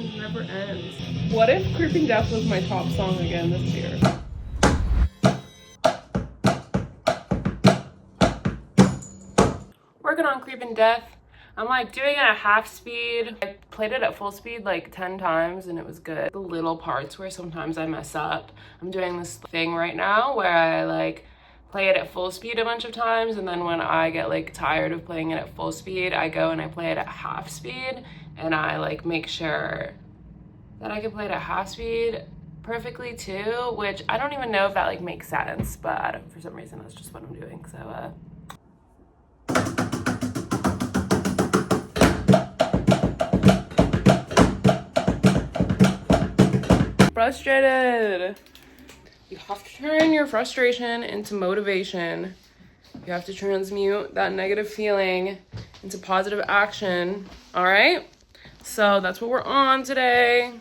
questions never ends. What if Creeping Death was my top song again this year? Working on Creeping Death. I'm like doing it at half speed. I played it at full speed like 10 times and it was good. The little parts where sometimes I mess up. I'm doing this thing right now where I like play it at full speed a bunch of times, and then when I get like tired of playing it at full speed, I go and I play it at half speed, and I like make sure that I can play it at half speed perfectly too, which I don't even know if that like makes sense, but I don't, for some reason that's just what I'm doing. So frustrated. You have to turn your frustration into motivation. You have to transmute that negative feeling into positive action. All right? So that's what we're on today.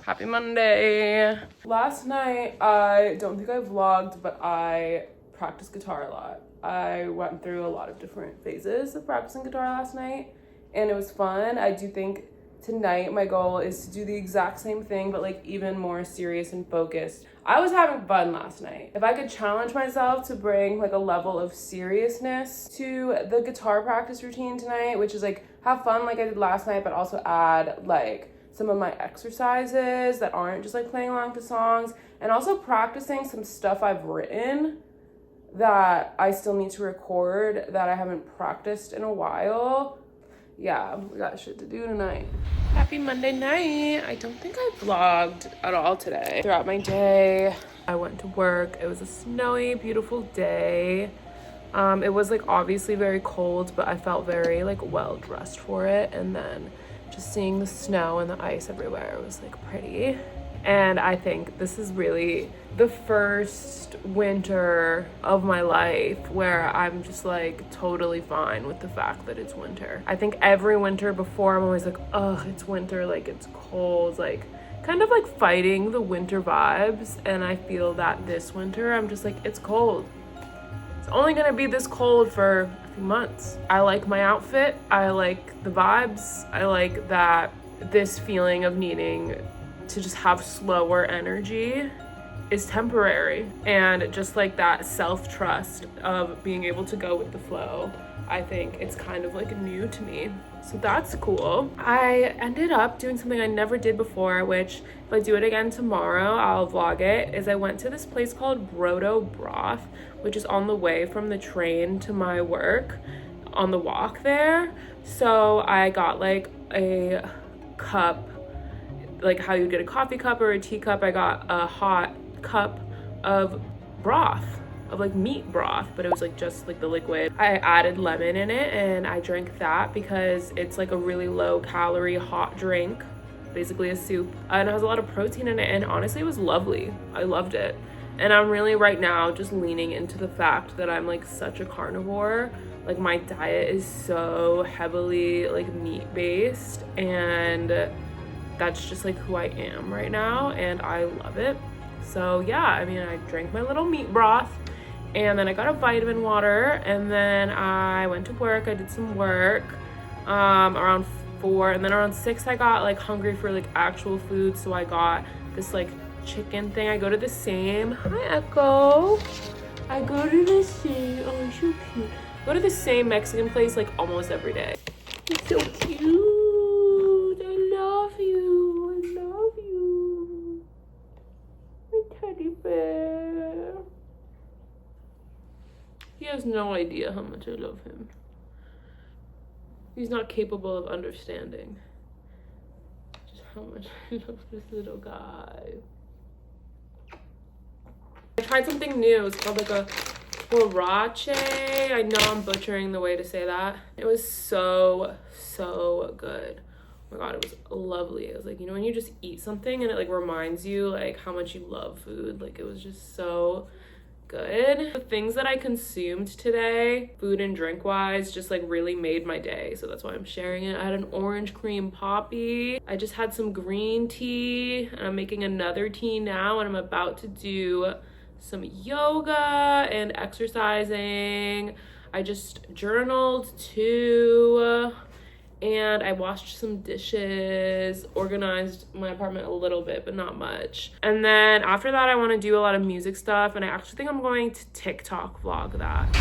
Happy Monday. Last night, I don't think I vlogged, but I practiced guitar a lot. I went through a lot of different phases of practicing guitar last night, and it was fun. I do think tonight my goal is to do the exact same thing, but like even more serious and focused. I was having fun last night. If I could challenge myself to bring like a level of seriousness to the guitar practice routine tonight, which is like have fun like I did last night, but also add like some of my exercises that aren't just like playing along to songs, and also practicing some stuff I've written that I still need to record that I haven't practiced in a while. Yeah, we got shit to do tonight. Happy Monday night. I don't think I vlogged at all today. Throughout my day, I went to work. It was a snowy, beautiful day. It was like obviously very cold, but I felt very like well dressed for it. And then just seeing the snow and the ice everywhere was like pretty. And I think this is really the first winter of my life where I'm just like totally fine with the fact that it's winter. I think every winter before I'm always like, ugh, it's winter, like it's cold, like kind of like fighting the winter vibes. And I feel that this winter I'm just like, it's cold. It's only gonna be this cold for a few months. I like my outfit. I like the vibes. I like that this feeling of needing to just have slower energy is temporary, and just like that self-trust of being able to go with the flow, I think it's kind of like new to me. So that's cool. I ended up doing something I never did before, which if I do it again tomorrow, I'll vlog it, is I went to this place called Broth, which is on the way from the train to my work on the walk there. So I got like a cup, like how you get a coffee cup or a tea cup. I got a hot cup of broth, of like meat broth, but it was like just like the liquid. I added lemon in it and I drank that because it's like a really low calorie hot drink, basically a soup, and it has a lot of protein in it, and honestly it was lovely. I loved it. And I'm really right now just leaning into the fact that I'm like such a carnivore. Like my diet is so heavily like meat based, and that's just like who I am right now, and I love it. So yeah, I mean, I drank my little meat broth, and then I got a vitamin water, and then I went to work. I did some work around 4, and then around 6 I got like hungry for like actual food, so I got this like chicken thing. I go to the same, hi Echo, I go to the same, oh you're so cute, go to the same Mexican place like almost every day. It's so cute. Teddy bear. He has no idea how much I love him. He's not capable of understanding just how much I love this little guy. I tried something new. It's called like a huarache. I know I'm butchering the way to say that. It was so good. Oh my god, it was lovely. It was like, you know, when you just eat something and it like reminds you like how much you love food. Like it was just so good. The things that I consumed today, food and drink wise, just like really made my day. So that's why I'm sharing it. I had an orange cream poppy. I just had some green tea, and I'm making another tea now, and I'm about to do some yoga and exercising. I just journaled too. and I washed some dishes, organized my apartment a little bit, but not much. And then after that, I want to do a lot of music stuff, and I actually think I'm going to TikTok vlog that.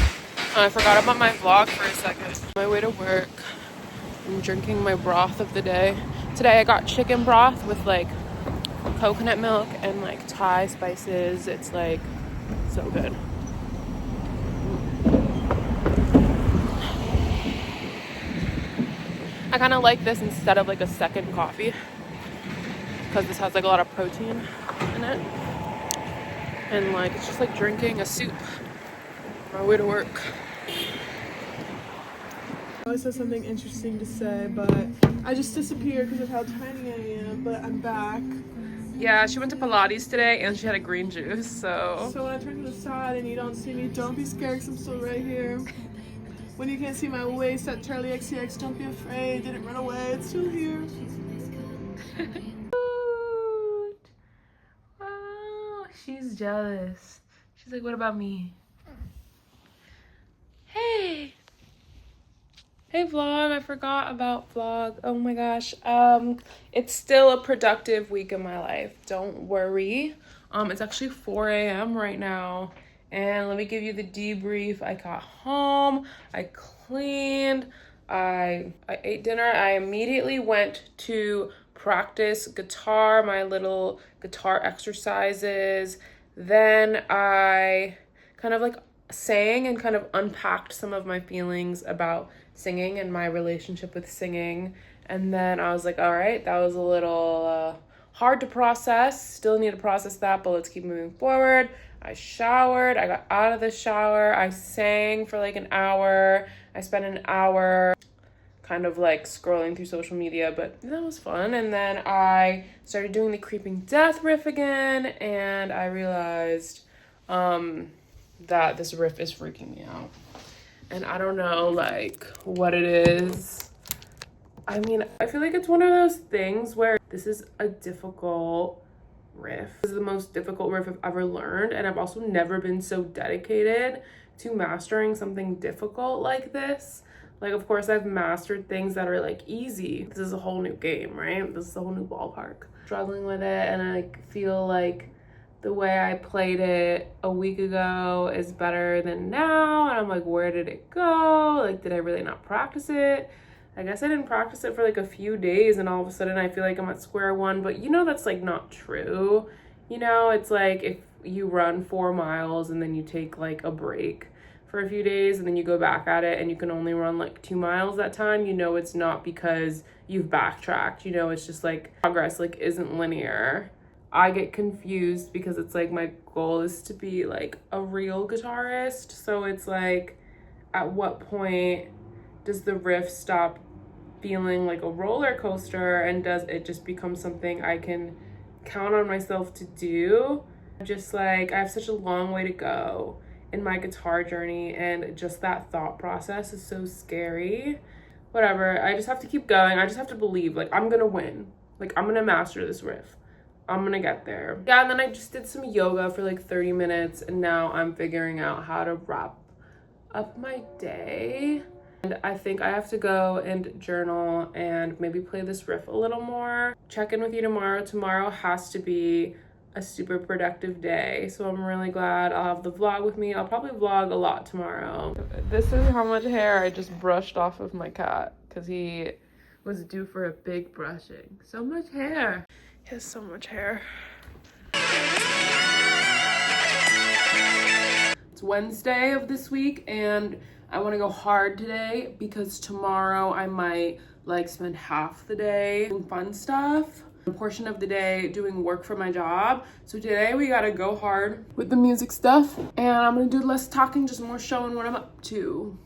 I forgot about my vlog for a second. On my way to work, I'm drinking my broth of the day. Today I got chicken broth with like coconut milk and like Thai spices. It's like so good. I kind of like this instead of like a second coffee because this has like a lot of protein in it, and like it's just like drinking a soup on my way to work. I always have something interesting to say, but I just disappeared because of how tiny I am, but I'm back. Yeah, she went to Pilates today and she had a green juice, so when I turn to the side and you don't see me, don't be scared because I'm still right here. When you can't see my waist at Charlie XCX, don't be afraid. Didn't run away. It's still here. Wow, she's jealous. She's like, what about me? Hey. Hey vlog, I forgot about vlog. Oh my gosh. It's still a productive week in my life. Don't worry. It's actually 4 a.m. right now. And let me give you the debrief. I got home, I cleaned, I ate dinner. I immediately went to practice guitar, my little guitar exercises. Then I kind of like sang and kind of unpacked some of my feelings about singing and my relationship with singing. And then I was like, all right, that was a little hard to process. Still need to process that, but let's keep moving forward. I showered, I got out of the shower, I sang for like an hour. I spent an hour kind of like scrolling through social media, but that was fun. And then I started doing the Creeping Death riff again, and I realized that this riff is freaking me out. And I don't know like what it is. I mean, I feel like it's one of those things where this is a difficult riff. This is the most difficult riff I've ever learned, and I've also never been so dedicated to mastering something difficult like this. Like, of course, I've mastered things that are like easy. This is a whole new game, right? This is a whole new ballpark. Struggling with it, and I feel like the way I played it a week ago is better than now, and I'm like, where did it go? Like, did I really not practice it? I guess I didn't practice it for like a few days, and all of a sudden I feel like I'm at square one, but you know that's like not true. You know, it's like if you run 4 miles and then you take like a break for a few days and then you go back at it and you can only run like 2 miles that time, you know it's not because you've backtracked. You know, it's just like progress like isn't linear. I get confused because it's like my goal is to be like a real guitarist, so it's like at what point does the riff stop feeling like a roller coaster, and does it just become something I can count on myself to do? Just like I have such a long way to go in my guitar journey, and just that thought process is so scary. Whatever, I just have to keep going. I just have to believe like I'm gonna win, like I'm gonna master this riff, I'm gonna get there. Yeah, and then I just did some yoga for like 30 minutes, and now I'm figuring out how to wrap up my day. And I think I have to go and journal and maybe play this riff a little more. Check in with you tomorrow. Tomorrow has to be a super productive day, so I'm really glad I'll have the vlog with me. I'll probably vlog a lot tomorrow. This is how much hair I just brushed off of my cat because he was due for a big brushing. So much hair. He has so much hair. It's Wednesday of this week, and I want to go hard today because tomorrow I might like spend half the day doing fun stuff, a portion of the day doing work for my job. So today we gotta go hard with the music stuff, and I'm gonna do less talking, just more showing what I'm up to.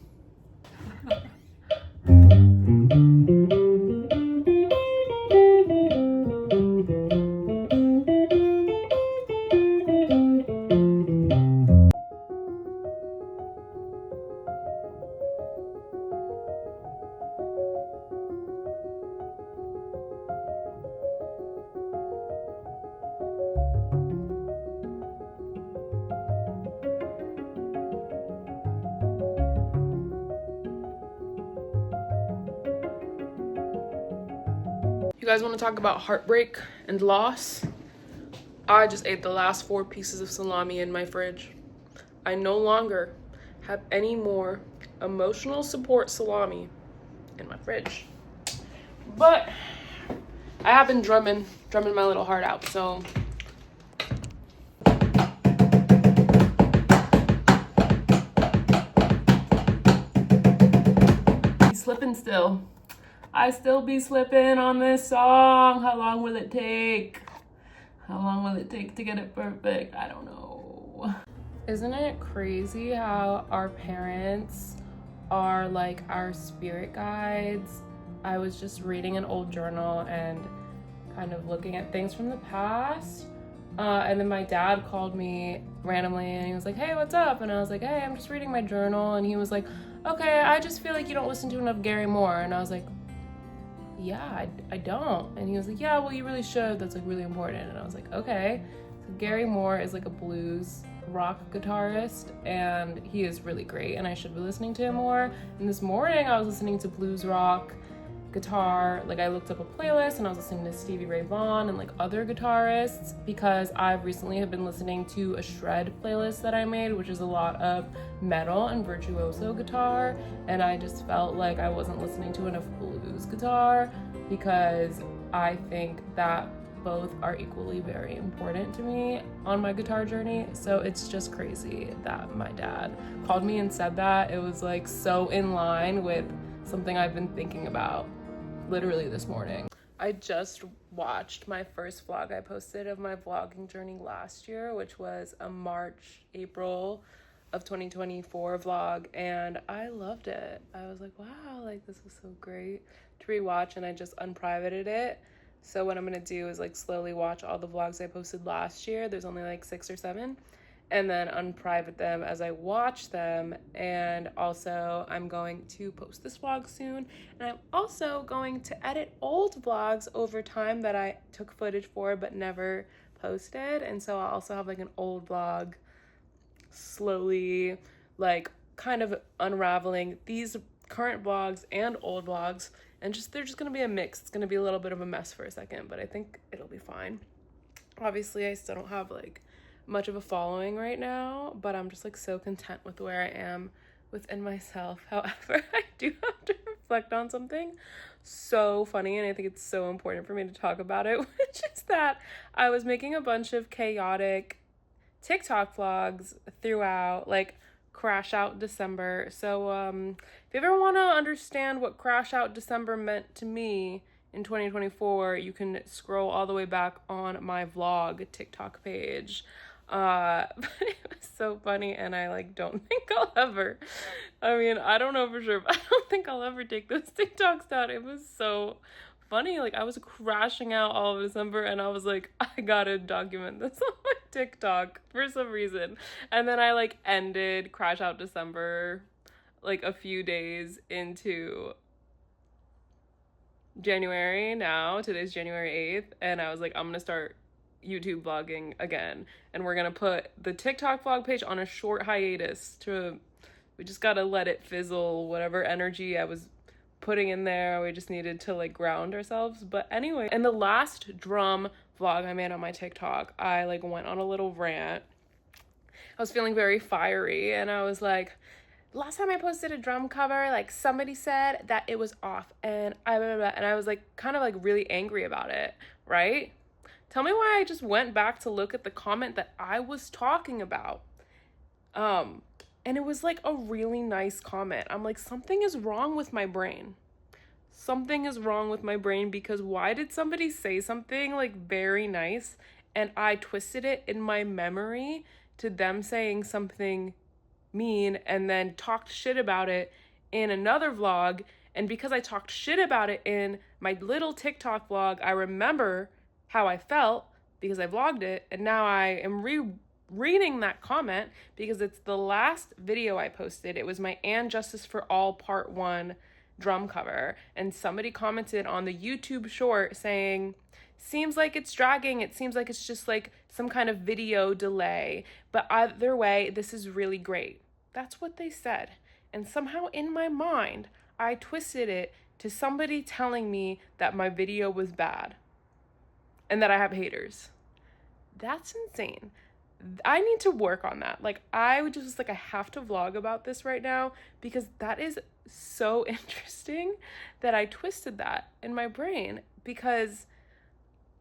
You guys want to talk about heartbreak and loss? I just ate the last 4 pieces of salami in my fridge. I no longer have any more emotional support salami in my fridge. But I have been drumming my little heart out, so slipping still. I still be slipping on this song. How long will it take? How long will it take to get it perfect? I don't know. Isn't it crazy how our parents are like our spirit guides? I was just reading an old journal and kind of looking at things from the past. And then my dad called me randomly and he was like, hey, what's up? And I was like, hey, I'm just reading my journal. And he was like, okay, I just feel like you don't listen to enough Gary Moore. And I was like, yeah, I don't. And he was like, yeah, well, you really should. That's like really important. And I was like, okay. So Gary Moore is like a blues rock guitarist and he is really great and I should be listening to him more. And this morning I was listening to blues rock guitar, like I looked up a playlist and I was listening to Stevie Ray Vaughan and like other guitarists because I recently have been listening to a shred playlist that I made, which is a lot of metal and virtuoso guitar, and I just felt like I wasn't listening to enough blues guitar because I think that both are equally very important to me on my guitar journey. So it's just crazy that my dad called me and said that. It was like so in line with something I've been thinking about literally this morning. I just watched my first vlog I posted of my vlogging journey last year, which was a April of 2024 vlog, and I loved it. I was like, wow, like this was so great to rewatch, and I just unprivated it. So what I'm gonna do is like slowly watch all the vlogs I posted last year. There's only like 6 or 7. And then unprivate them as I watch them. And also I'm going to post this vlog soon. And I'm also going to edit old vlogs over time that I took footage for but never posted. And so I'll also have like an old vlog slowly like kind of unraveling these current vlogs and old vlogs. And they're just gonna be a mix. It's gonna be a little bit of a mess for a second, but I think it'll be fine. Obviously I still don't have like much of a following right now, but I'm just like so content with where I am within myself. However, I do have to reflect on something so funny, and I think it's so important for me to talk about it, which is that I was making a bunch of chaotic TikTok vlogs throughout like Crash Out December. So if you ever want to understand what Crash Out December meant to me in 2024, you can scroll all the way back on my vlog TikTok page. But it was so funny, and I like don't think I'll ever, I mean, I don't know for sure, but I don't think I'll ever take those TikToks down. It was so funny. Like I was crashing out all of December and I was like, I gotta document this on my TikTok for some reason. And then I like ended Crash Out December like a few days into January now. Today's January 8th, and I was like, I'm gonna start YouTube vlogging again, and we're gonna put the TikTok vlog page on a short hiatus we just gotta let it fizzle whatever energy I was putting in there. We just needed to like ground ourselves. But anyway, in the last drum vlog I made on my TikTok, I like went on a little rant. I was feeling very fiery, and I was like, last time I posted a drum cover, like somebody said that it was off, and I was like kind of like really angry about it, right? Tell me why I just went back to look at the comment that I was talking about. And it was like a really nice comment. I'm like, something is wrong with my brain. Something is wrong with my brain, because why did somebody say something like very nice and I twisted it in my memory to them saying something mean and then talked shit about it in another vlog? And because I talked shit about it in my little TikTok vlog, I remember how I felt because I vlogged it, and now I am reading that comment because it's the last video I posted. It was my And Justice for All Part 1 drum cover, and somebody commented on the YouTube short saying, seems like it's dragging, it seems like it's just like some kind of video delay, but either way, this is really great. That's what they said, and somehow in my mind, I twisted it to somebody telling me that my video was bad and that I have haters. That's insane. I need to work on that. Like, I would just like, I have to vlog about this right now because that is so interesting that I twisted that in my brain, because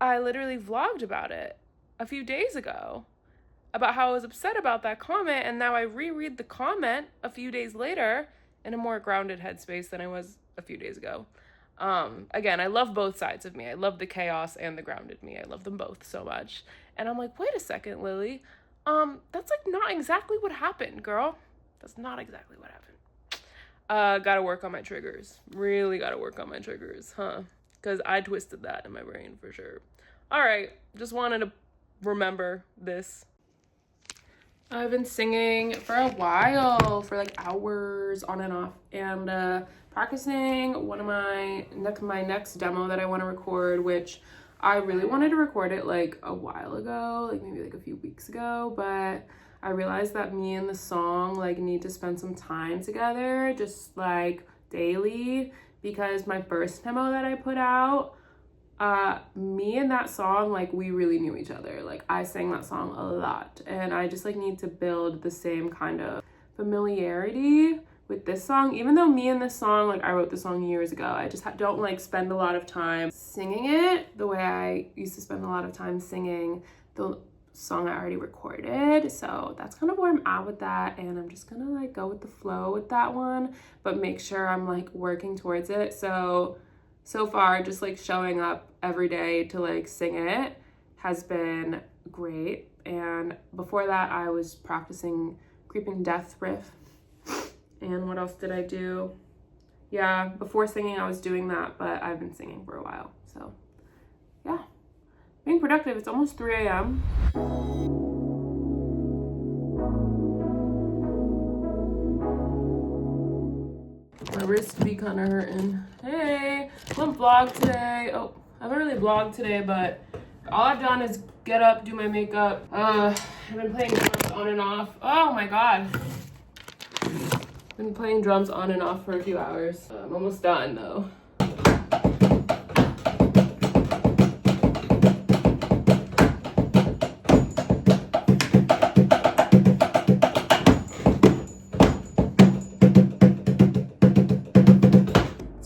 I literally vlogged about it a few days ago about how I was upset about that comment, and now I reread the comment a few days later in a more grounded headspace than I was a few days ago. Again, I love both sides of me. I love the chaos and the grounded me. I love them both so much. And I'm like, wait a second, Lily. That's like not exactly what happened, girl. That's not exactly what happened. Gotta work on my triggers. Really gotta work on my triggers, huh? Because I twisted that in my brain for sure. All right, just wanted to remember this. I've been singing for a while, for like hours on and off, and practicing one of my next demo that I want to record, which I really wanted to record it like a while ago, like maybe like a few weeks ago, but I realized that me and the song like need to spend some time together, just like daily, because my first demo that I put out, me and that song, like we really knew each other. Like I sang that song a lot, and I just like need to build the same kind of familiarity with this song. Even though me and this song, like I wrote this song years ago, I just don't like spend a lot of time singing it the way I used to spend a lot of time singing the song I already recorded. So that's kind of where I'm at with that, and I'm just gonna like go with the flow with that one, but make sure I'm like working towards it. So far, just like showing up every day to like sing it has been great. And before that, I was practicing Creeping Death riff. And what else did I do? Yeah, before singing, I was doing that, but I've been singing for a while. So yeah, being productive. It's almost 3 a.m. My wrist be kind of hurting. Hey, I'm gonna vlog today. Oh, I haven't really vlogged today, but all I've done is get up, do my makeup. I've been playing drums on and off. Oh my God. Been playing drums on and off for a few hours. I'm almost done though.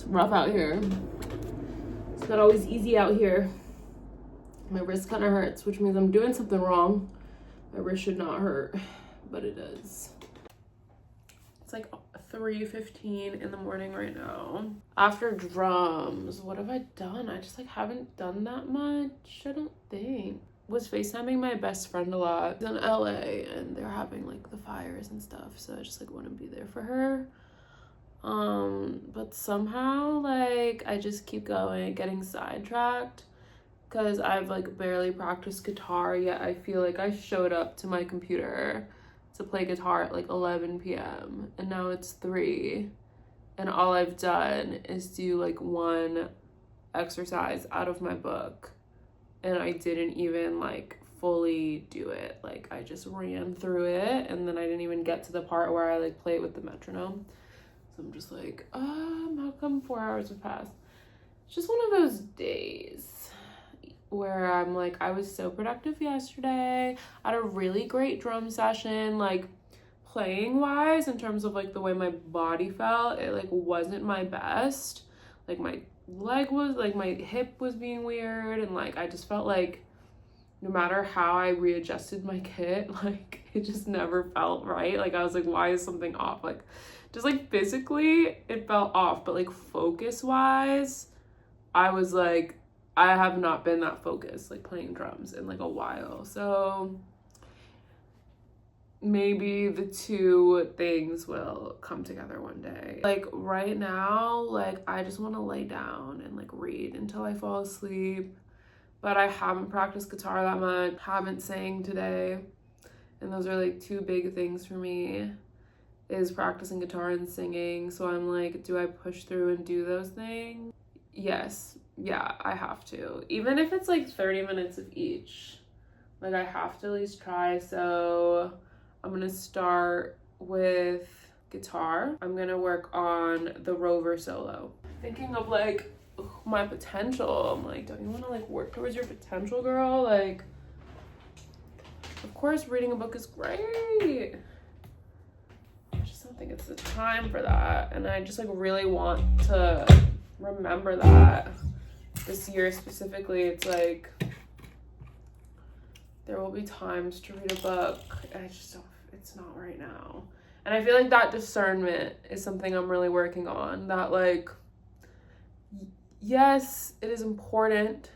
Rough out here. It's not always easy out here. My wrist kind of hurts, which means I'm doing something wrong. My wrist should not hurt, but it does. It's like 3:15 in the morning right now. After drums, what have I done? I just like haven't done that much, I don't think. Was FaceTiming my best friend a lot. She's in LA and they're having like the fires and stuff, so I just like want to be there for her. But somehow like I just keep going, getting sidetracked, because I've like barely practiced guitar yet. I feel like I showed up to my computer to play guitar at like 11 p.m. and now it's 3, and all I've done is do like one exercise out of my book, and I didn't even like fully do it. Like I just ran through it, and then I didn't even get to the part where I like play it with the metronome. So I'm just like, how come 4 hours have passed? It's just one of those days where I'm like, I was so productive yesterday. I had a really great drum session, like playing wise, in terms of like the way my body felt. It like wasn't my best. Like my leg was, like my hip was being weird, and like I just felt like no matter how I readjusted my kit, like it just never felt right. Like I was like, why is something off? Like just like physically it felt off, but like focus wise, I was like, I have not been that focused like playing drums in like a while. So maybe the two things will come together one day. Like right now, like I just want to lay down and like read until I fall asleep. But I haven't practiced guitar that much, haven't sang today. And those are like two big things for me, is practicing guitar and singing. So I'm like, do I push through and do those things? Yes, yeah, I have to. Even if it's like 30 minutes of each, like I have to at least try. So I'm gonna start with guitar. I'm gonna work on the Rover solo. thinking of like my potential. I'm like, don't you want to like work towards your potential, girl? Like, of course reading a book is great. I just don't think it's the time for that. And I just like really want to remember that this year specifically. It's like there will be times to read a book. I just don't, it's not right now. And I feel like that discernment is something I'm really working on. That like, yes, it is important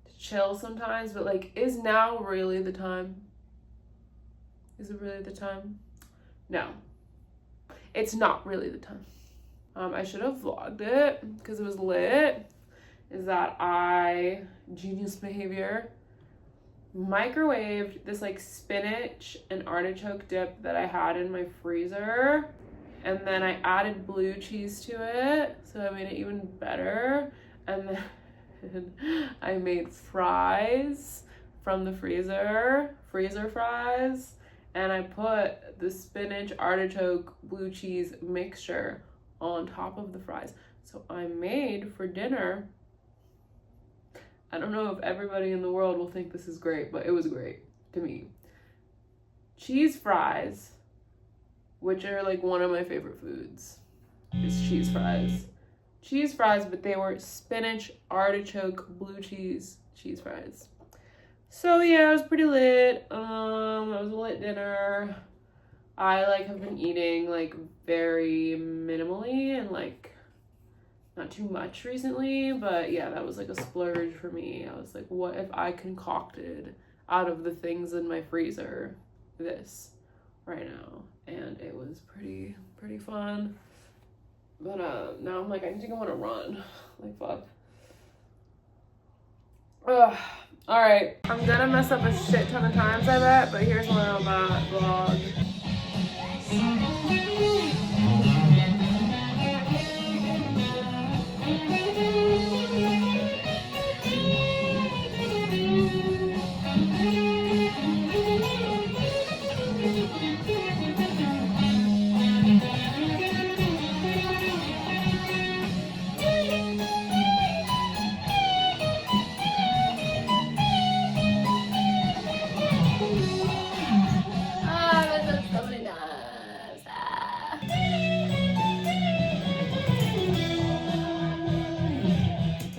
to chill sometimes, but like, is now really the time? Is it really the time? No, it's not really the time. I should have vlogged it because it was lit. Is that I, genius behavior, microwaved this like spinach and artichoke dip that I had in my freezer, and then I added blue cheese to it, so I made it even better. And then I made fries from the freezer fries, and I put the spinach artichoke blue cheese mixture on top of the fries. So I made for dinner, I don't know if everybody in the world will think this is great, but it was great to me. Cheese fries, which are like one of my favorite foods, is cheese fries. Cheese fries, but they were spinach, artichoke, blue cheese fries. So yeah, it was pretty lit. It was a lit dinner. I like have been eating like very minimally and like not too much recently, but yeah, that was like a splurge for me. I was like, what if I concocted out of the things in my freezer this right now? And it was pretty fun. But now I'm like, I need to go on a run. Like, fuck. Ugh. All right, I'm gonna mess up a shit ton of times, I bet, but here's one of my vlog.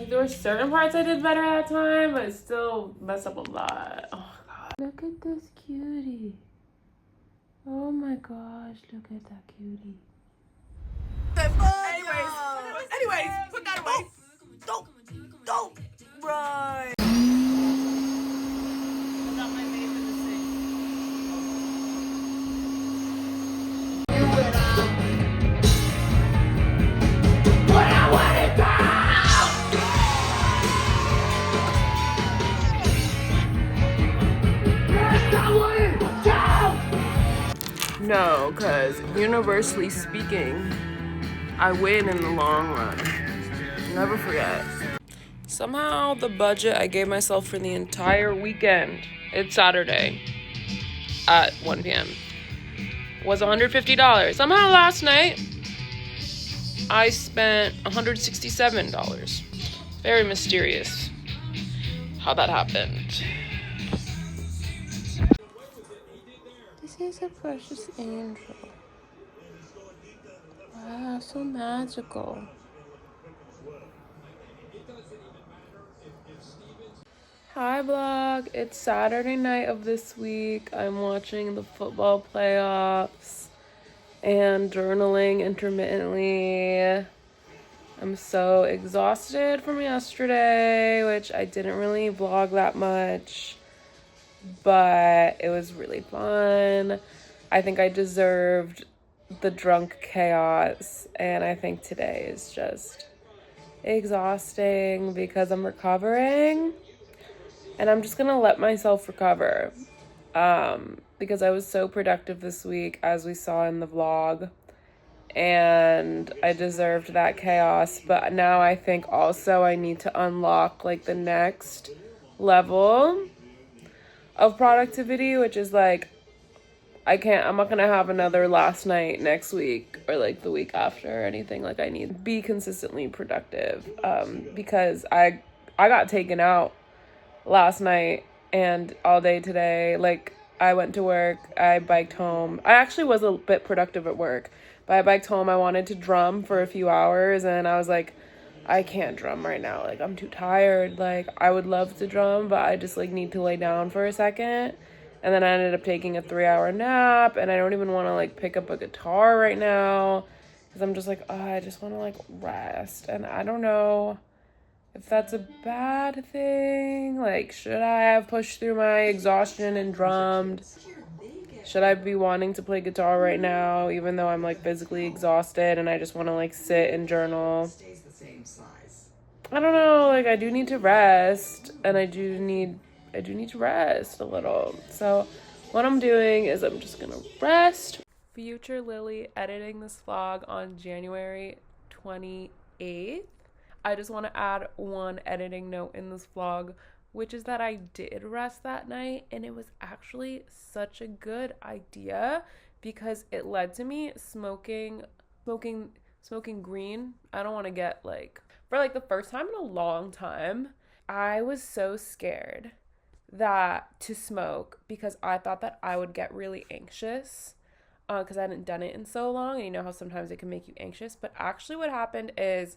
There were certain parts I did better that time, but it still messed up a lot. Oh god. Look at this cutie. Oh my gosh, look at that cutie. Anyways, put that away. Don't. Right. I got my vape in the No, because universally speaking, I win in the long run. Never forget. Somehow the budget I gave myself for the entire weekend, it's Saturday at 1 p.m., was $150. Somehow last night, I spent $167. Very mysterious how that happened. This is a precious angel. Wow, so magical. Hi vlog, it's Saturday night of this week. I'm watching the football playoffs and journaling intermittently. I'm so exhausted from yesterday, which I didn't really vlog that much, but it was really fun. I think I deserved the drunk chaos, and I think today is just exhausting because I'm recovering, and I'm just gonna let myself recover because I was so productive this week, as we saw in the vlog, and I deserved that chaos. But now I think also I need to unlock like the next level of productivity, which is like I'm not gonna have another last night next week or like the week after or anything. Like I need to be consistently productive, because I got taken out last night and all day today. Like I went to work, I biked home. I actually was a bit productive at work, but I biked home. I wanted to drum for a few hours and I was like, I can't drum right now. Like I'm too tired. Like I would love to drum, but I just like need to lay down for a second. And then I ended up taking a 3-hour nap, and I don't even want to like pick up a guitar right now because I'm just like, oh, I just want to like rest. And I don't know if that's a bad thing. Like, should I have pushed through my exhaustion and drummed? Should I be wanting to play guitar right now, even though I'm like physically exhausted and I just want to like sit and journal? I don't know. Like, I do need to rest, and I do need to rest a little. So what I'm doing is I'm just gonna rest. Future Lily editing this vlog on January 28th. I just want to add one editing note in this vlog, which is that I did rest that night, and it was actually such a good idea because it led to me smoking green. I don't want to get like, for like the first time in a long time, I was so scared to smoke because I thought that I would get really anxious because I hadn't done it in so long, and you know how sometimes it can make you anxious. But actually what happened is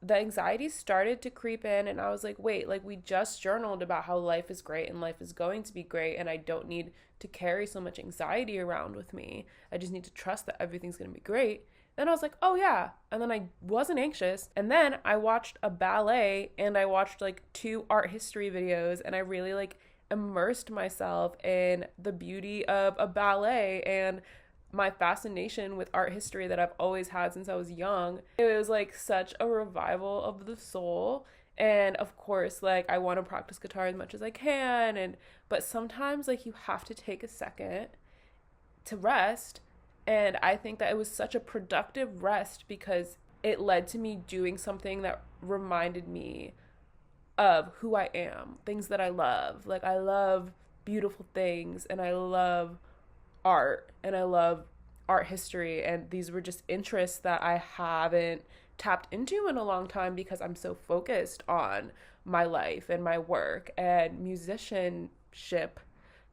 the anxiety started to creep in, and I was like, wait, like we just journaled about how life is great and life is going to be great, and I don't need to carry so much anxiety around with me. I just need to trust that everything's going to be great. Then I was like, oh yeah. And then I wasn't anxious. And then I watched a ballet and I watched like 2 art history videos, and I really like immersed myself in the beauty of a ballet and my fascination with art history that I've always had since I was young. It was like such a revival of the soul. And of course, like I want to practice guitar as much as I can, but sometimes like you have to take a second to rest. And I think that it was such a productive rest because it led to me doing something that reminded me of who I am, things that I love. Like I love beautiful things, and I love art, and I love art history, and these were just interests that I haven't tapped into in a long time because I'm so focused on my life and my work and musicianship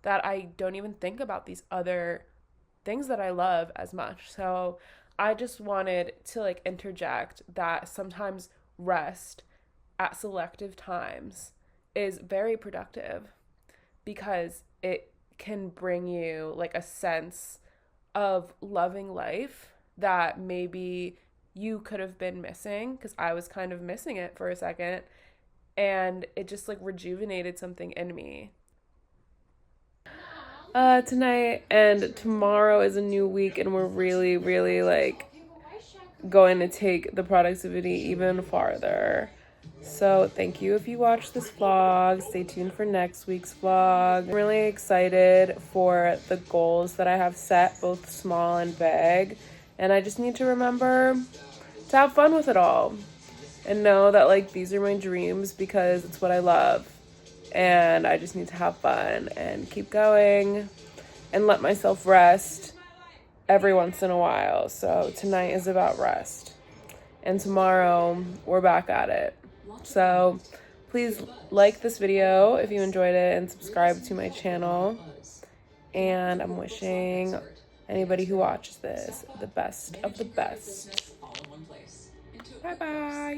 that I don't even think about these other things that I love as much. So I just wanted to like interject that sometimes rest at selective times is very productive because it can bring you like a sense of loving life that maybe you could have been missing, because I was kind of missing it for a second, and it just like rejuvenated something in me. Tonight and tomorrow is a new week, and we're really like going to take the productivity even farther. So thank you if you watched this vlog. Stay tuned for next week's vlog. I'm really excited for the goals that I have set, both small and big, and I just need to remember to have fun with it all and know that like these are my dreams because it's what I love. And I just need to have fun and keep going and let myself rest every once in a while. So tonight is about rest. And tomorrow we're back at it. So please like this video if you enjoyed it and subscribe to my channel. And I'm wishing anybody who watches this the best of the best. Bye-bye.